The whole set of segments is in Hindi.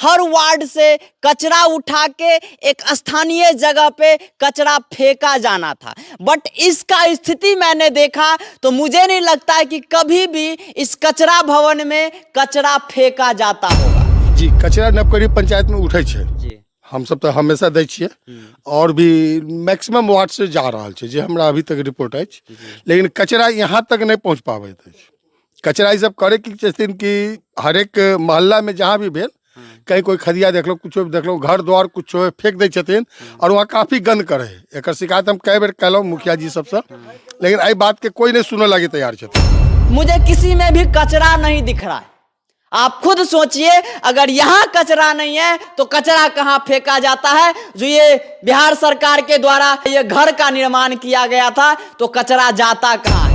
हर वार्ड से कचरा उठा के एक स्थानीय जगह पे कचरा फेंका जाना था। बट इसका स्थिति मैंने देखा तो मुझे नहीं लगता है कि कभी भी इस कचरा भवन में कचरा फेंका जाता होगा। जी, कचरा नवकरी पंचायत में उठे छे जी, हम सब तो हमेशा दै छियै और भी मैक्सिमम वार्ड से जा रहा है जे हमरा अभी तक रिपोर्ट है, लेकिन कचरा यहाँ तक नहीं पहुँच पाबैत अछि। कचरा ई सब करे की छथिन कि हर एक मोहल्ला में जहाँ भी भेल कहीं कोई खदिया देख लो, कुछ देख लो, घर द्वार कुछ फेंक दे छथिन और वहाँ काफी गंद करे है। एक शिकायत हम कई बेर कहलौं मुखिया जी सबसे, लेकिन आई बात के कोई नहीं सुने लगे तैयार छथिन। मुझे किसी में भी कचरा नहीं दिख रहा है। आप खुद सोचिए, अगर यहाँ कचरा नहीं है तो कचरा कहाँ फेंका जाता है। जो ये बिहार सरकार के द्वारा ये घर का निर्माण किया गया था तो कचरा जाता कहाँ है।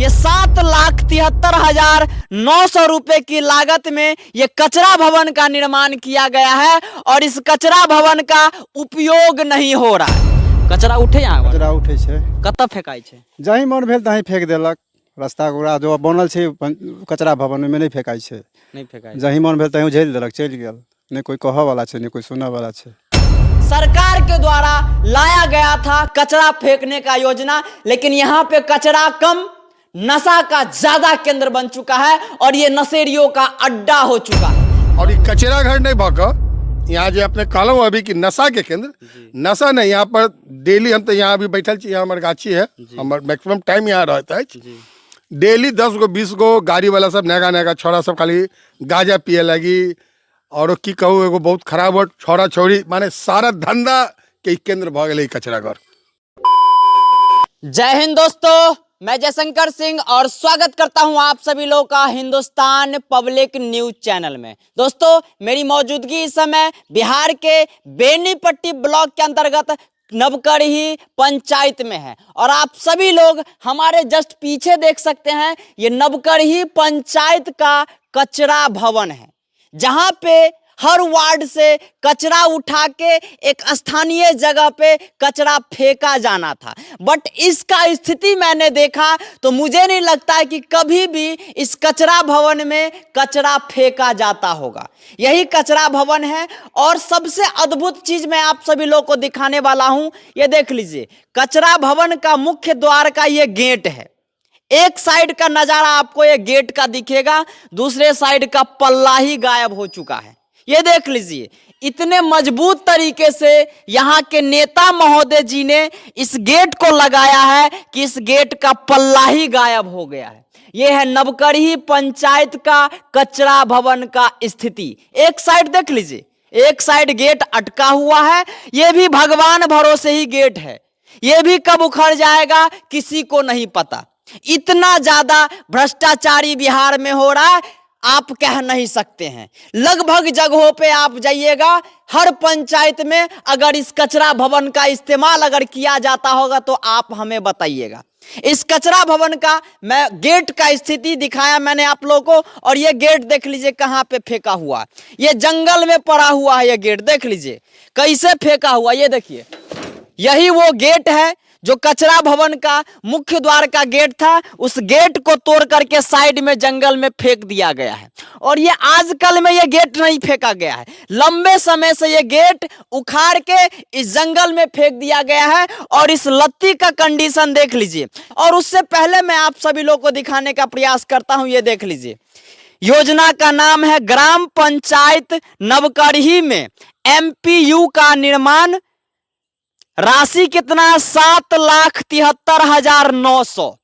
ये 7,73,900 रुपए की लागत में ये कचरा भवन का निर्माण किया गया है और इस कचरा भवन का उपयोग नहीं हो रहा है। कचरा उठे यहाँ कचरा उठे छे, कतऽ फेंकाई छे? जहीं मन भेल तहीं फेंक देलक। रास्ता गुड़ा जो बनल छे कचरा भवन में नहीं फेंकाई छे, नहीं फेंकाई। जहीं मन भेल तहीं उझैल देलक, चल गेल। नहीं कोई कह वाला छे, नहीं कोई सुने वाला छे। सरकार के द्वारा लाया गया था कचरा फेंकने का योजना, लेकिन यहाँ पे कचरा कम, नशा का ज्यादा केंद्र बन चुका है और ये नशेड़ियों का अड्डा हो चुका है। और ये कचरा घर नहीं भक यहाँ जो अपने कहलौं अभी कि नशा के केंद्र, नशा नहीं, यहाँ पर डेली हम तो यहाँ अभी बैठल छी, यहाँ हमारे गाछी है, हमारे मैक्सिमम टाइम यहाँ रहता है। डेली 10 गो 20 गो गाड़ी वाला सब नया नया छोरा सब खाली गांजा पिए लगी और की कहूँ एगो बहुत खराब हो छोरा छोरी, माने सारा धंधा के केंद्र भ गए कचरा घर। जय हिंद दोस्तों, मैं जयशंकर सिंह और स्वागत करता हूं आप सभी लोगों का हिंदुस्तान पब्लिक न्यूज चैनल में। दोस्तों, मेरी मौजूदगी इस समय बिहार के बेनीपट्टी ब्लॉक के अंतर्गत नवकरही पंचायत में है और आप सभी लोग हमारे जस्ट पीछे देख सकते हैं, ये नवकरही पंचायत का कचरा भवन है, जहां पे हर वार्ड से कचरा उठा के एक स्थानीय जगह पे कचरा फेंका जाना था। बट इसका स्थिति मैंने देखा तो मुझे नहीं लगता है कि कभी भी इस कचरा भवन में कचरा फेंका जाता होगा। यही कचरा भवन है और सबसे अद्भुत चीज मैं आप सभी लोगों को दिखाने वाला हूं। ये देख लीजिए, कचरा भवन का मुख्य द्वार का ये गेट है। एक साइड का नजारा आपको ये गेट का दिखेगा, दूसरे साइड का पल्ला ही गायब हो चुका है। ये देख लीजिए, इतने मजबूत तरीके से यहाँ के नेता महोदय जी ने इस गेट को लगाया है कि इस गेट का पल्ला ही गायब हो गया है। यह है नवकरही पंचायत का कचरा भवन का स्थिति। एक साइड देख लीजिए, एक साइड गेट अटका हुआ है, यह भी भगवान भरोसे ही गेट है, यह भी कब उखड़ जाएगा किसी को नहीं पता। इतना ज्यादा भ्रष्टाचारी बिहार में हो रहा है, आप कह नहीं सकते हैं। लगभग जगहों पे आप जाइएगा, हर पंचायत में अगर इस कचरा भवन का इस्तेमाल अगर किया जाता होगा तो आप हमें बताइएगा। इस कचरा भवन का मैं गेट का स्थिति दिखाया मैंने आप लोगों को, और ये गेट देख लीजिए कहाँ पे फेंका हुआ, ये जंगल में पड़ा हुआ है। ये गेट देख लीजिए कैसे फेंका हुआ, ये देखिए, यही वो गेट है जो कचरा भवन का मुख्य द्वार का गेट था। उस गेट को तोड़ करके साइड में जंगल में फेंक दिया गया है और ये आजकल में ये गेट नहीं फेंका गया है, लंबे समय से ये गेट उखाड़ के इस जंगल में फेंक दिया गया है। और इस लत्ती का कंडीशन देख लीजिए। और उससे पहले मैं आप सभी लोगों को दिखाने का प्रयास करता हूं, ये देख लीजिए, योजना का नाम है ग्राम पंचायत नवकरही में MPU का निर्माण, राशि कितना, 7,73,900।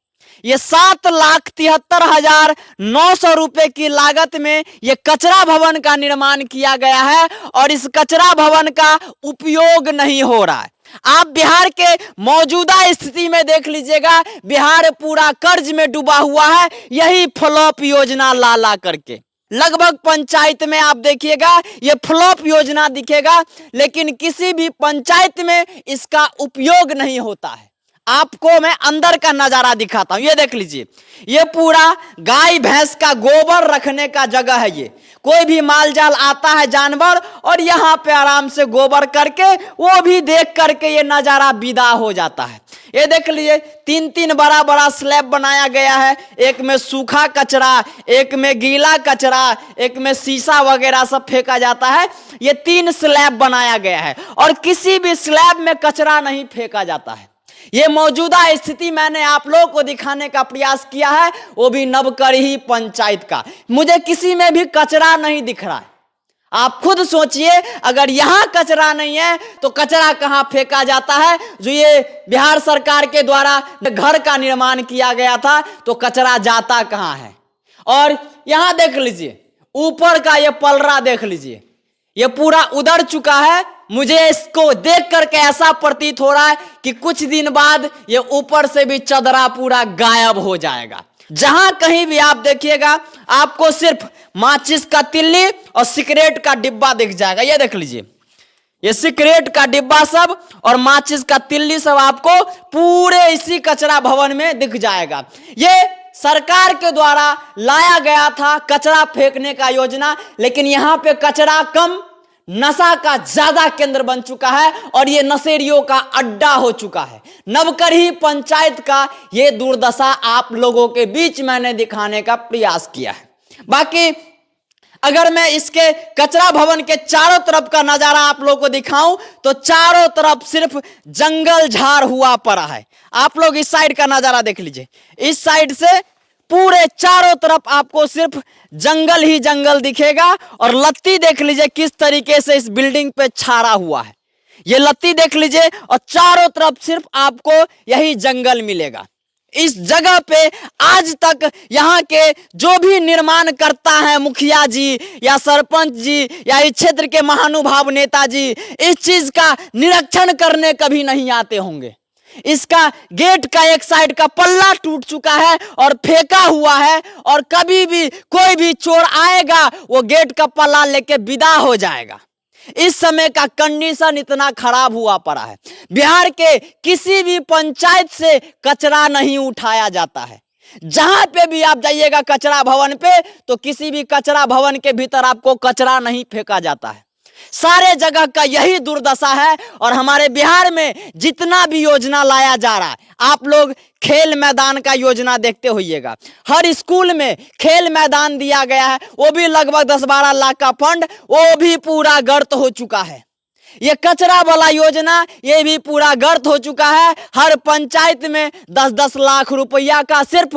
ये 7,73,900 रुपए की लागत में ये कचरा भवन का निर्माण किया गया है और इस कचरा भवन का उपयोग नहीं हो रहा है। आप बिहार के मौजूदा स्थिति में देख लीजिएगा, बिहार पूरा कर्ज में डूबा हुआ है, यही फ्लॉप योजना ला करके। लगभग पंचायत में आप देखिएगा ये फ्लॉप योजना दिखेगा, लेकिन किसी भी पंचायत में इसका उपयोग नहीं होता है। आपको मैं अंदर का नजारा दिखाता हूं। ये देख लीजिए, ये पूरा गाय भैंस का गोबर रखने का जगह है। ये कोई भी माल जाल आता है जानवर, और यहाँ पे आराम से गोबर करके वो भी देख करके ये नजारा विदा हो जाता है। ये देख लीजिए, तीन तीन बड़ा बड़ा स्लैब बनाया गया है। एक में सूखा कचरा, एक में गीला कचरा, एक में शीशा वगैरह सब फेंका जाता है। ये 3 स्लैब बनाया गया है और किसी भी स्लैब में कचरा नहीं फेंका जाता है। ये मौजूदा स्थिति मैंने आप लोगों को दिखाने का प्रयास किया है, वो भी नवकरही पंचायत का। मुझे किसी में भी कचरा नहीं दिख रहा है। आप खुद सोचिए, अगर यहां कचरा नहीं है तो कचरा कहां फेंका जाता है? जो ये बिहार सरकार के द्वारा घर का निर्माण किया गया था, तो कचरा जाता कहां है? और यहां देख लीजिए, ऊपर का ये पलरा देख लीजिए, ये पूरा उधड़ चुका है। मुझे इसको देख करके ऐसा प्रतीत हो रहा है कि कुछ दिन बाद ये ऊपर से भी चदरा पूरा गायब हो जाएगा। जहां कहीं भी आप देखिएगा, आपको सिर्फ माचिस का तिल्ली और सिगरेट का डिब्बा दिख जाएगा। ये देख लीजिए, ये सिगरेट का डिब्बा सब और माचिस का तिल्ली सब आपको पूरे इसी कचरा भवन में दिख जाएगा। ये सरकार के द्वारा लाया गया था कचरा फेंकने का योजना, लेकिन यहाँ पे कचरा कम, नशा का ज्यादा केंद्र बन चुका है और ये नशेड़ियों का अड्डा हो चुका है। नवकरही पंचायत का ये दुर्दशा आप लोगों के बीच मैंने दिखाने का प्रयास किया है। बाकी अगर मैं इसके कचरा भवन के चारों तरफ का नजारा आप लोगों को दिखाऊं तो चारों तरफ सिर्फ जंगल झाड़ हुआ पड़ा है। आप लोग इस साइड का नजारा देख लीजिए, इस साइड से पूरे चारों तरफ आपको सिर्फ जंगल ही जंगल दिखेगा। और लत्ती देख लीजिए किस तरीके से इस बिल्डिंग पे छाड़ा हुआ है। ये लत्ती देख लीजिए और चारों तरफ सिर्फ आपको यही जंगल मिलेगा। इस जगह पे आज तक यहाँ के जो भी निर्माण करता है, मुखिया जी या सरपंच जी या इस क्षेत्र के महानुभाव नेताजी, इस चीज का निरीक्षण करने कभी नहीं आते होंगे। इसका गेट का एक साइड का पल्ला टूट चुका है और फेंका हुआ है, और कभी भी कोई भी चोर आएगा वो गेट का पल्ला लेके विदा हो जाएगा। इस समय का कंडीशन इतना खराब हुआ पड़ा है। बिहार के किसी भी पंचायत से कचरा नहीं उठाया जाता है। जहां पे भी आप जाइएगा कचरा भवन पे, तो किसी भी कचरा भवन के भीतर आपको कचरा नहीं फेंका जाता है। सारे जगह का यही दुर्दशा है। और हमारे बिहार में जितना भी योजना लाया जा रहा है, आप लोग खेल मैदान का योजना देखते होइएगा। हर स्कूल में खेल मैदान दिया गया है, वो भी लगभग 10-12 लाख का फंड, वो भी पूरा गर्त हो चुका है। ये कचरा वाला योजना, ये भी पूरा गर्त हो चुका है। हर पंचायत में 10-10 लाख रुपया का सिर्फ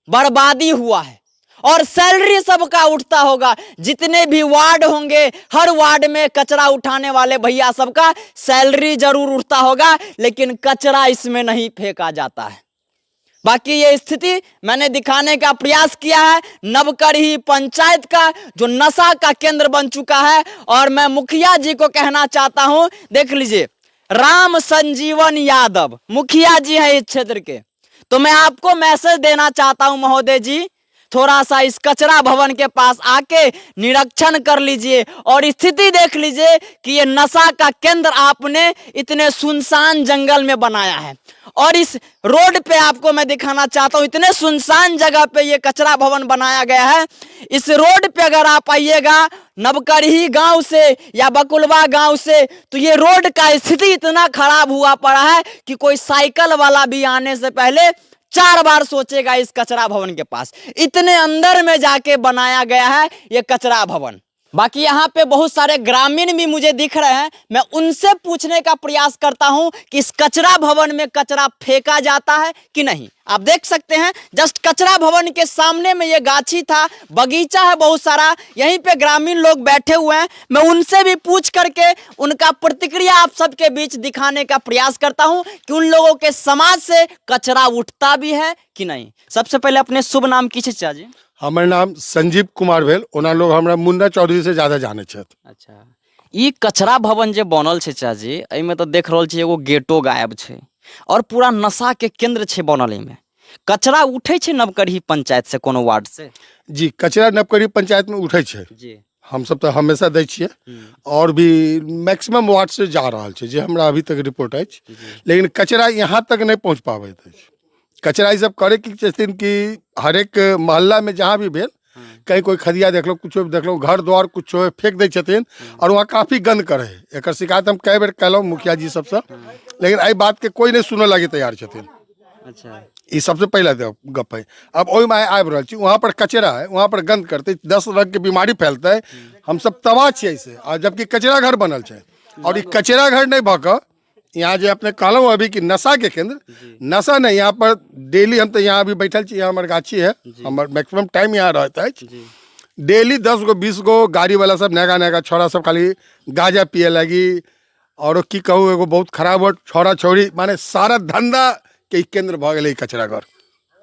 बर्बादी हुआ है। और सैलरी सबका उठता होगा, जितने भी वार्ड होंगे हर वार्ड में कचरा उठाने वाले भैया सबका सैलरी जरूर उठता होगा, लेकिन कचरा इसमें नहीं फेंका जाता है। बाकी ये स्थिति मैंने दिखाने का प्रयास किया है नवकरही पंचायत का, जो नशा का केंद्र बन चुका है। और मैं मुखिया जी को कहना चाहता हूं, देख लीजिए, राम संजीवन यादव मुखिया जी हैं इस क्षेत्र के। तो मैं आपको मैसेज देना चाहता हूं महोदय जी, थोड़ा सा इस कचरा भवन के पास आके निरीक्षण कर लीजिए और स्थिति देख लीजिए कि ये नशा का केंद्र आपने इतने सुनसान जंगल में बनाया है। और इस रोड पे आपको मैं दिखाना चाहता हूं, इतने सुनसान जगह पे ये कचरा भवन बनाया गया है। इस रोड पे अगर आप आइएगा नवकरही गांव से या बकुलवा गांव से, तो ये रोड का स्थिति इतना खराब हुआ पड़ा है कि कोई साइकिल वाला भी आने से पहले 4 बार सोचेगा इस कचरा भवन के पास। इतने अंदर में जाके बनाया गया है ये कचरा भवन। बाकी यहाँ पे बहुत सारे ग्रामीण भी मुझे दिख रहे हैं, मैं उनसे पूछने का प्रयास करता हूँ कि इस कचरा भवन में कचरा फेंका जाता है कि नहीं। आप देख सकते हैं जस्ट कचरा भवन के सामने में ये गाछी था, बगीचा है बहुत सारा, यहीं पे ग्रामीण लोग बैठे हुए हैं। मैं उनसे भी पूछ करके उनका प्रतिक्रिया आप सबके बीच दिखाने का प्रयास करता हूं कि उन लोगों के समाज से कचरा उठता भी है कि नहीं। सबसे पहले अपने शुभ नाम की चाचा जी। हमर नाम संजीव कुमार भेल, ओना लोग हमरा मुन्ना चौधरी से ज्यादा जाने छथि। अच्छा, ई कचरा भवन जे बनल छै चाची, एहिमे तो देख रहल छी एगो गेटो गायब छै और पूरा नशा के केंद्र छै बनल। एहिमे कचरा उठे छै नवकरही पंचायत से, कोनो वार्ड से? जी, कचरा नवकरही पंचायत में उठे छै। जी, हम सब तो हमेशा दै छियै और भी मैक्सिमम वार्ड से जा रहा है जे हमरा अभी तक रिपोर्ट है, लेकिन कचरा यहाँ तक नहीं पहुँच पाबैत अछि। कचरा ई सब करे की छथिन कि हर एक मोहल्ला में जहाँ भी भेल कहीं कोई खदिया देख लो कुछ देख लो घर द्वार कुछ फेंक दै छथिन और वहाँ काफी गंद करे है। एकर शिकायत हम कई बेर कलौं मुखिया जी सबसे, लेकिन एहि बात के कोई नहीं सुने लगे तैयार छथिन। अच्छा, ये सबसे पहला गप है। अब ओहि में आबि रहल छी, वहाँ पर कचरा है, वहाँ पर गंद करते 10 रंग के बीमारी फैलते है, हम सब तबाह छियै से। और जबकि कचरा घर बनल है और ये कचरा घर नहीं भऽ कऽ यहाँ जो अपने कहलूँ अभी कि नशा के केंद्र, नशा नहीं, यहाँ पर डेली हम तो यहाँ अभी बैठल छी, यहाँ हमारे गाछी है, हमार मैक्सिमम टाइम यहाँ रहता है। डेली 10 गो 20 गो गाड़ी वाला सब नया नया छोरा सब खाली गांजा पिए लगी और की कहूँ एगो बहुत खराब हो छोरा छोरी माने सारा धंधा के केंद्र भ गेलै कचरा घर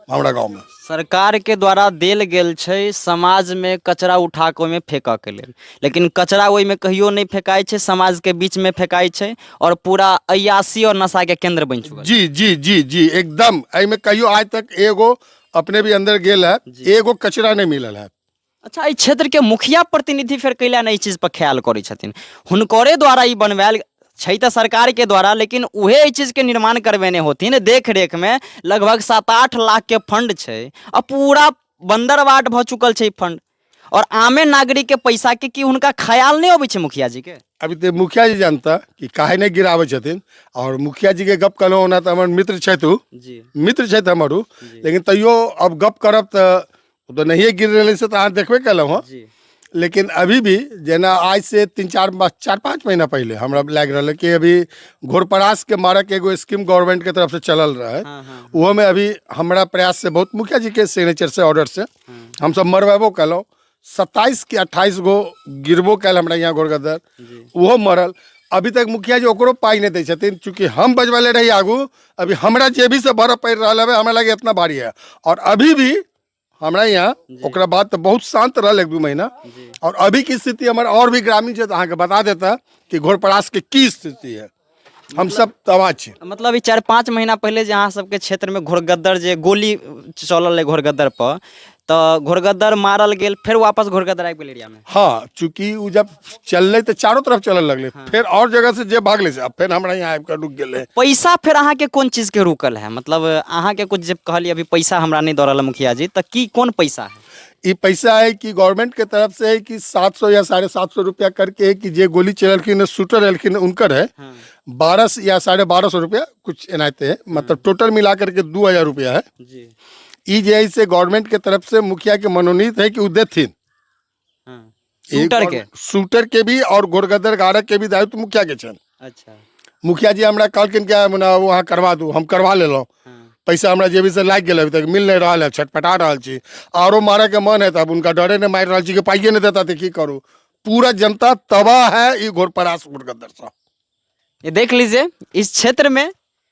हमरा गाँव में। सरकार के द्वारा देल गेल छै समाज में कचरा उठा के ओहिमे फेंकऽ के लेल, लेकिन कचरा ओहि में कहियो नहीं फेंकाई छै, समाज के बीच में फेंकाई छै और पूरा अय्यासी और नशा के केंद्र बन चुका है। जी जी जी जी एकदम। एहि में कहियो आज तक एगो अपने भी अंदर गेल है, एगो कचरा नहीं मिलल है। अच्छा, इस क्षेत्र के मुखिया प्रतिनिधि फिर कैला नहीं चीज पर ख्याल करै छथिन? हुनकरे द्वारा ई बनवायल छै त सरकार के द्वारा, लेकिन उहे ई चीज के निर्माण करवेने होथिन। देख रेख में लगभग 7-8 लाख के फंड छै और पूरा बंदरबाट भ चुकल छै फंड, और आमे नागरिक के पैसा के की हुनका ख्याल नहीं अबै छै मुखिया जी के? अभी तो मुखिया जी जानता कि काहे नहीं गिरावे छथिन। और मुखिया जी के गप कहलहुँ ओना तो हमर मित्र छै, तू मित्र छै हमर, लेकिन तैयो अब गप करब तो नहीं गिर रहे से तो अहाँ देखबे कलहुँ हँ। लेकिन अभी भी जेना आज से 4-5 महीना पहले हमरा लग रहा है कि अभी घोरपरास के मारे के एगो स्कीम गवर्नमेंट के तरफ से चलल रहा है। वो में अभी हमारा प्रयास से बहुत मुखिया जी के सिग्नेचर से ऑर्डर से हम सब मरवेबो कलौं। 27 के 28 गो गिरबो कैल हमरा यहाँ घोरगद्दर, वो मरल। अभी तक मुखिया जी ओकरो पाई नहीं दै छथिन, चूँकि हम बजवले रही आगू, अभी हमरा जेबी से भरऽ पड़ि रहा है, हमरा लगे इतना भारी है। और अभी भी हमरा यहाँ ओकरा बाद तो बहुत शांत रहा 1-2 महीना, और अभी की स्थिति हमारे और भी ग्रामीण क्षेत्र अहाँ के बता देता कि घोरपरास के की स्थिति है। हम सब तबाह छी। मतलब ई 4-5 महीना पहले जे अहाँ सबके क्षेत्र में घोरगद्दर जे गोली चलल है घोरगद्दर पर, तो घोरगद्दर मारल गेल, फिर वापस घोरगद्दर आबि गेल एरिया में। हाँ, चूंकि वो जब चलले तो चारों तरफ चलने लगले, फिर और जगह से जे भागले से अब फिर हमरा यहाँ आबि कर रुक गेले। पैसा फिर अहाँ के कौन चीज के रुकल है? मतलब अहाँ के कुछ जब कहली अभी पैसा हमरा नहीं दौड़ल मुखिया जी, तो की कौन पैसा है? ये पैसा है कि गवर्नमेंट के तरफ से है कि 700 या 750 रुपया करके है कि जे गोली चलखिन शूटर एलखिन उनकर है 1200 या 1250 रुपया कुछ एनाते है, मतलब टोटल मिला करके 2000 रुपया है जी। ई जे से गवर्नमेंट के तरफ से मुखिया के मनोनीत है कि उ देथिन। शूटर के भी और घोरगद्दर गारक के भी दायित्व मुखिया के छन। अच्छा, मुखिया जी हमरा कहलखिन क्या वहाँ करवा दू, हम करवा लेलहुँ। पैसा हमरा जेबी से लाग गेल, अभी तक मिल नहीं रहा है, छटपटा रहा छी। आरो मारे के मन है तब उनका डरे ने मार रहा छी कि पाइए नहीं देता थे की करूँ। पूरा जनता तबाह है ये घोरपरास घोरगद्दर से। ये देख लीजिए, इस क्षेत्र में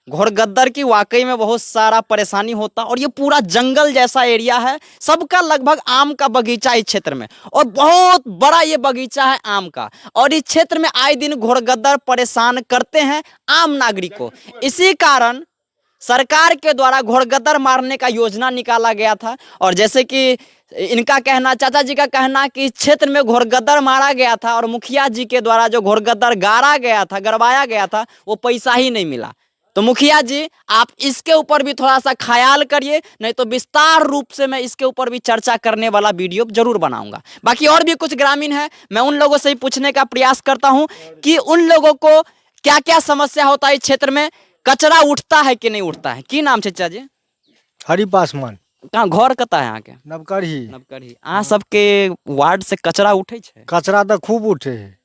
घोरगद्दर की वाकई में बहुत सारा परेशानी होता, और ये पूरा जंगल जैसा एरिया है। सबका लगभग आम का बगीचा इस क्षेत्र में, और बहुत बड़ा ये बगीचा है आम का, और इस क्षेत्र में आए दिन घोरगद्दर परेशान करते हैं आम नागरिक को। इसी कारण सरकार के द्वारा घोरगद्दर मारने का योजना निकाला गया था। और जैसे कि इनका कहना, चाचा जी का कहना कि इस क्षेत्र में घोरगद्दर मारा गया था और मुखिया जी के द्वारा जो घोरगद्दर गाड़ा गया था, गड़वाया गया था, वो पैसा ही नहीं मिला। तो मुखिया जी आप इसके ऊपर भी थोड़ा सा ख्याल करिए, नहीं तो विस्तार रूप से मैं इसके ऊपर भी चर्चा करने वाला वीडियो जरूर बनाऊंगा। बाकी और भी कुछ ग्रामीण है, मैं उन लोगों से ही पूछने का प्रयास करता हूं कि उन लोगों को क्या क्या समस्या होता है इस क्षेत्र में, कचरा उठता है कि नहीं उठता है। की नाम है चाचा जी? हरि पासवान। कहाँ घर कता है यहाँ के? नवकरही। नवकरही। अहाँ सबके वार्ड से कचरा उठे छै? कचरा तो खूब उठे है।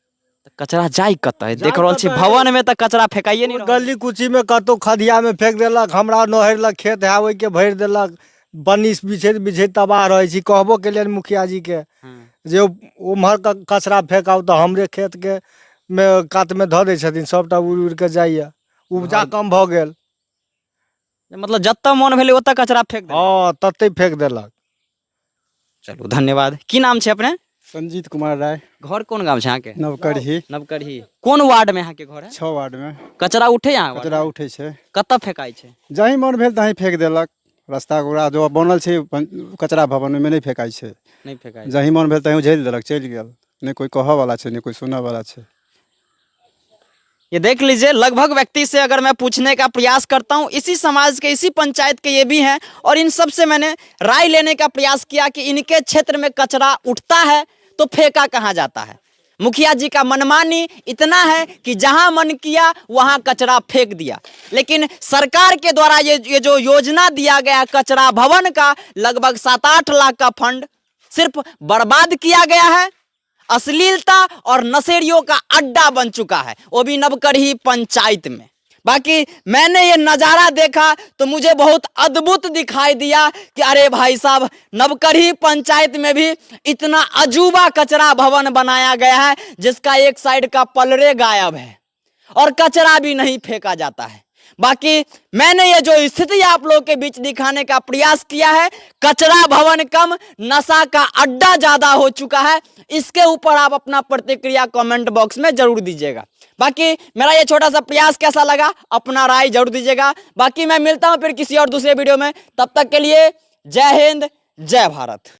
कचरा जाई कत है? देख रहल छी भवन में तो कचरा फेंकाइए नहीं। गली कुची में कतो खदिया में फेंक देलक, हमरा नहर खेत है ओहि के भर देलक, बनिस बिछे तबाह रहे छी। कहबो के लिए मुखिया जी के जे उम्हर कचरा फेंकाउ तो हमरे खेत के में कात में धो दे छथिन, सबटा उड़ उड़ के जाइए, उपजा कम भ गेल। मतलब जत्ता मन भेले ओत्ता कचरा फेंक दे। हाँ, तत्ते फेंक देलक। चलो धन्यवाद। की नाम है अपने? संजीत कुमार राय। घर कौन गाँव है यहाँ के? नवकरही। नवकरही। कौन वार्ड में यहाँ के घर है? 6 वार्ड में। कचरा उठे यहाँ? कचरा उठे छै। कत फेंकाई छै? जहीं मन भेल तहीं फेंक देलक। रास्ता गोरा जो बनल छै कचरा भवन में नहीं फेंकाई छै। नहीं फेंकाई। जहीं मन भेल तहीं झेल देलक, चल गेल। नहीं कोई कह वाला है नहीं कोई सुना वाला है। ये देख लीजिए, लगभग व्यक्ति से अगर मैं पूछने का प्रयास करता हूँ, इसी समाज के इसी पंचायत के ये भी हैं, और इन सब से मैंने राय लेने का प्रयास किया कि इनके क्षेत्र में कचरा उठता है तो फेंका कहाँ जाता है। मुखिया जी का मनमानी इतना है कि जहां मन किया वहां कचरा फेंक दिया। लेकिन सरकार के द्वारा ये जो योजना दिया गया कचरा भवन का, लगभग 7-8 लाख का फंड सिर्फ बर्बाद किया गया है। अश्लीलता और नशेड़ियों का अड्डा बन चुका है, वो भी नवकरही पंचायत में। बाकी मैंने ये नज़ारा देखा तो मुझे बहुत अद्भुत दिखाई दिया कि अरे भाई साहब, नवकरही पंचायत में भी इतना अजूबा कचरा भवन बनाया गया है जिसका एक साइड का पलरे गायब है और कचरा भी नहीं फेंका जाता है। बाकी मैंने ये जो स्थिति आप लोगों के बीच दिखाने का प्रयास किया है, कचरा भवन कम, नशा का अड्डा ज्यादा हो चुका है, इसके ऊपर आप अपना प्रतिक्रिया कमेंट बॉक्स में जरूर दीजिएगा। बाकी मेरा ये छोटा सा प्रयास कैसा लगा, अपना राय जरूर दीजिएगा। बाकी मैं मिलता हूं फिर किसी और दूसरे वीडियो में, तब तक के लिए जय हिंद, जय भारत।